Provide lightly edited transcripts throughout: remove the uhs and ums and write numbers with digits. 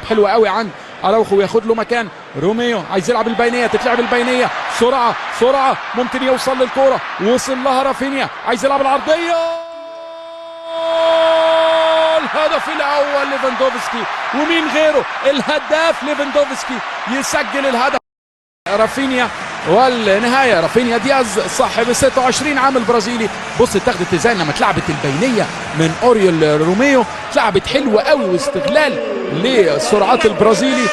بتتلعب حلوه قوي عند اراوخو وياخد له مكان روميو، عايز يلعب البينيه، تتلعب البينيه سرعه سرعه، ممكن يوصل للكوره، وصل لها رافينيا، عايز يلعب العرضيه، الهدف الاول ليفاندوفسكي، ومين غيره الهداف ليفاندوفسكي يسجل الهدف. رافينيا، والنهايه رافينيا دياز صاحب 26 عام البرازيلي. بص اتاخدت ازاي لما اتلعبت البينيه من اوريول روميو، اتلعبت حلوه قوي واستغلال لسرعات البرازيلي،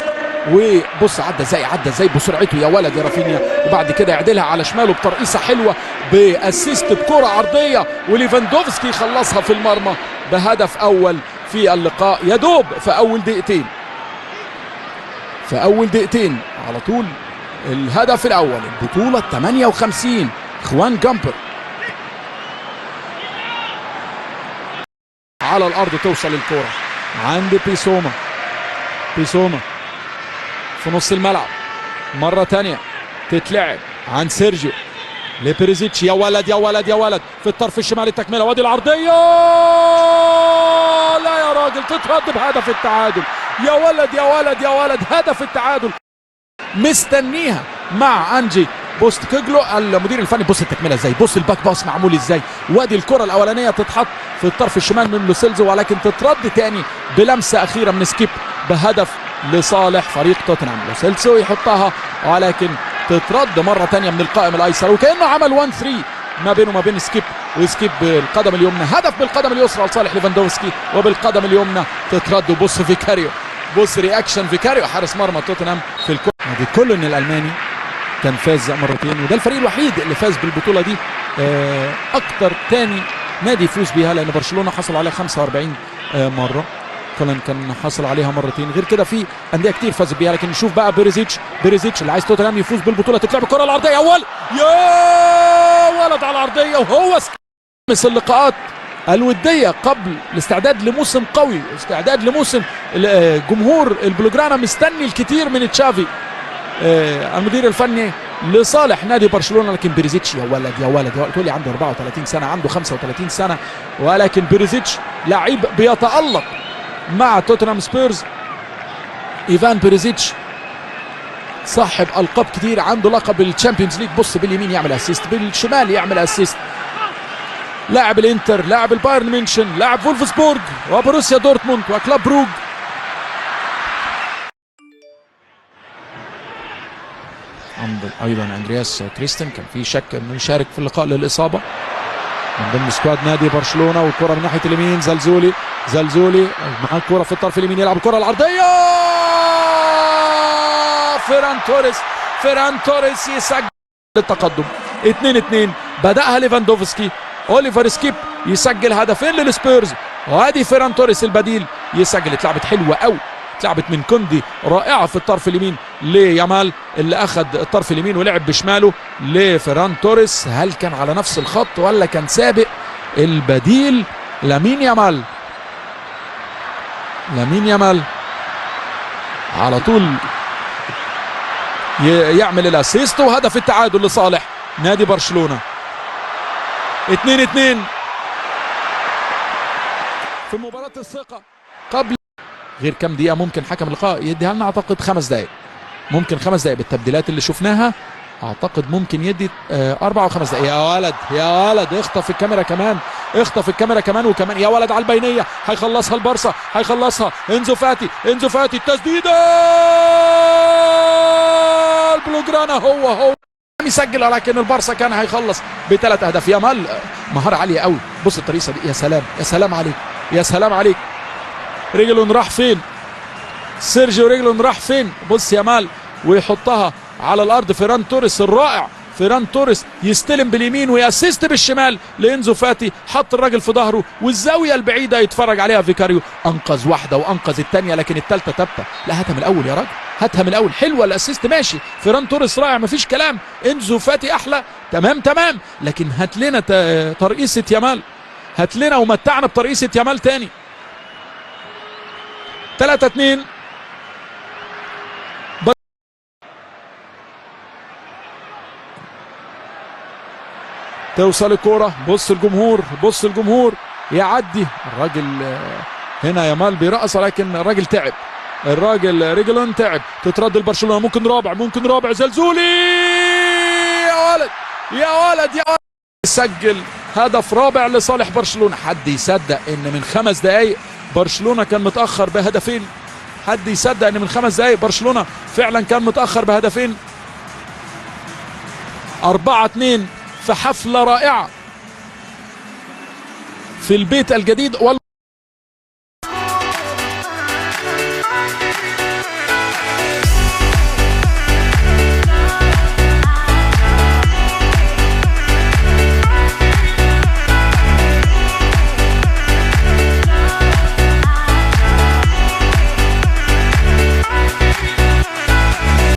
وبص عدى ازاي بسرعته يا ولد يا رافينيا، وبعد كده يعدلها على شماله بترقيصه حلوه باسيست بكره عرضيه، وليفاندوفسكي خلصها في المرمى بهدف اول في اللقاء يا دوب في اول دقيقتين على طول الهدف الاول. البطوله 58 خوان جامبر على الارض، توصل الكره عند بيسوما في نص الملعب، مره ثانيه تتلعب عند سيرجيو لبريزيتش، يا ولد في الطرف الشمالي التكمله، وادي العرضيه، لا يا راجل تترد بهدف التعادل، يا ولد هدف التعادل مستنيها مع انجي بوستكوجلو المدير الفني. بص التكمله ازاي، بص الباك باص معمول ازاي، وادي الكره الاولانيه تتحط في الطرف الشمال من لوسيلزو، ولكن تترد تاني بلمسه اخيره من سكيب بهدف لصالح فريق توتنهام. لوسيلزو يحطها ولكن تترد مره تانيه من القائم الايسر، وكانه عمل 1-3 ما بينه وما بين سكيب، وسكيب بالقدم اليمنى، هدف بالقدم اليسرى لصالح ليفاندوفسكي، وبالقدم اليمنى تترد. وبص فيكاريو، بص رياكشن فيكاريو حارس مرمى توتنهام في الكره. نادي كولون الالماني كان فاز مرتين، وده الفريق الوحيد اللي فاز بالبطوله دي، اكتر تاني نادي يفوز بيها، لان برشلونه حصل عليها 45 مره، كولون كان حصل عليها مرتين، غير كده في انديه كتير فازت بيها. لكن نشوف بقى بيريزيتش اللي عايز توتنهام يفوز بالبطوله، تتلعب الكره العرضيه، يا ولد على العرضيه، وهو خامس اللقاءات الوديه قبل الاستعداد لموسم قوي، استعداد لموسم جمهور البلوجرانا مستني الكثير من تشافي المدير الفني لصالح نادي برشلونه. لكن بيريزيتش يا ولد تقول لي عنده 34 سنه، عنده 35 سنه، ولكن بيريزيتش لعيب بيتالق مع توتنهام سبيرز. ايفان بيريزيتش صاحب القاب كتير، عنده لقب الشامبيونز ليج، بص باليمين يعمل اسيست، بالشمال يعمل اسيست، لاعب الانتر، لاعب البايرن ميونشن، لاعب فولفسبورغ وبروسيا دورتموند وكلاب بروج. ايضا اندرياس كريستن كان في شك انه يشارك في اللقاء للاصابه من ضمن سكواد نادي برشلونه، والكره من ناحيه اليمين، زلزولي معاه الكره في الطرف اليمين، يلعب الكره العرضيه، فيران توريس يسجل التقدم 2-2. بدأها ليفاندوفسكي، اوليفر سكيب يسجل هدفين للسبيرز، وادي فيران توريس البديل يسجل. اتلعبت حلوه قوي، اتلعبت من كوندي رائعه في الطرف اليمين ليامال اللي اخذ الطرف اليمين ولعب بشماله لفيران توريس. هل كان على نفس الخط ولا كان سابق البديل؟ لامين يامال على طول يعمل الاسيست، وهدف التعادل لصالح نادي برشلونه 2-2 في مباراة الثقة. قبل غير كم دقيقة ممكن حكم اللقاء يديها لنا، اعتقد 5 دقائق، ممكن 5 دقائق بالتبديلات اللي شفناها، اعتقد ممكن يدي 4 و5 دقائق. يا ولد اخطف الكاميرا كمان، وكمان يا ولد على البينية، هيخلصها البارسا، هيخلصها انزو فاتي، التسديدة البلوجرانا هو يسجل، لكن البارسا كان هيخلص ب3 أهداف. يامال مهارة عالية قوي، بص التريسة دي، يا سلام عليك، رجلون راح فين، سيرجيو رجلون راح فين، بص يامال ويحطها على الارض. فيران توريس الرائع، فيران توريس يستلم باليمين وياسيست بالشمال لانزو فاتي، حط الراجل في ظهره، والزاويه البعيده يتفرج عليها فيكاريو، انقذ واحده وانقذ الثانيه، لكن الثالثه ثابته، لا هاتها من الاول يا راجل، هاتها من الاول. حلوه الاسيست ماشي، فيران توريس رائع مفيش كلام، انزو فاتي احلى، تمام، لكن هات لنا ترقيصه يامال، هات لنا ومتعنا بترقيصه يامال تاني. 3-2 توصل الكرة، بص الجمهور يعدي الراجل هنا، يامال بيرقص، لكن الراجل تعب، الراجل ريجلون تعب، تترد لبرشلونه، ممكن رابع زلزولي، يا ولد يا ولد يا ولد، سجل هدف رابع لصالح برشلونه. حد يصدق ان من 5 دقائق برشلونه كان متاخر بهدفين؟ حد يصدق ان من 5 دقائق برشلونه فعلا كان متاخر بهدفين؟ 4-2 في حفله رائعه في البيت الجديد.